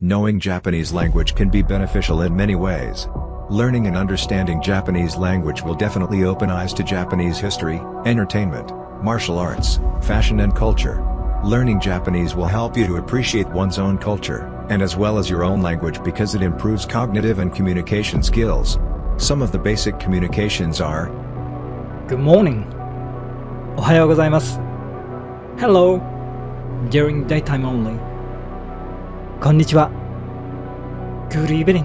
Knowing Japanese language can be beneficial in many ways. Learning and understanding Japanese language will definitely open eyes to Japanese history, entertainment, martial arts, fashion and culture. Learning Japanese will help you to appreciate one's own culture, and as well as your own language because it improves cognitive and communication skills. Some of the basic communications are Good morning. おはようございます。Hello. During daytime only. こんにちは。Good evening.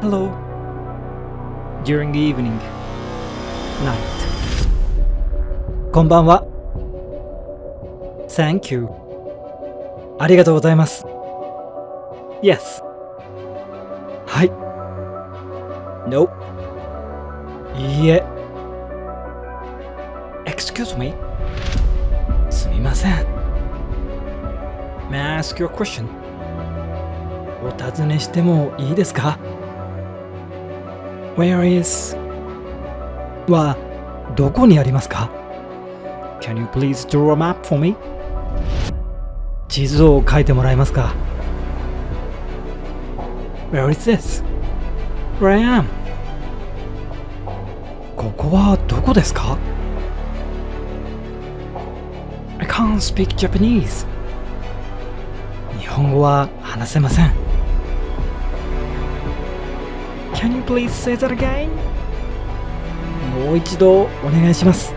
Hello. During the evening. Night. こんばんは。Thank you. ありがとうございます。Yes. はい。No. いいえ。Excuse me. すみません。May I ask you a question? お尋ねしてもいいですか？ Where is はどこにありますか？ Can you please draw a map for me? 地図を書いてもらえますか？ Where is this? Where I am? ここはどこですか？ I can't speak Japanese. 日本語は話せません。Can you please say that again? もう一度お願いします。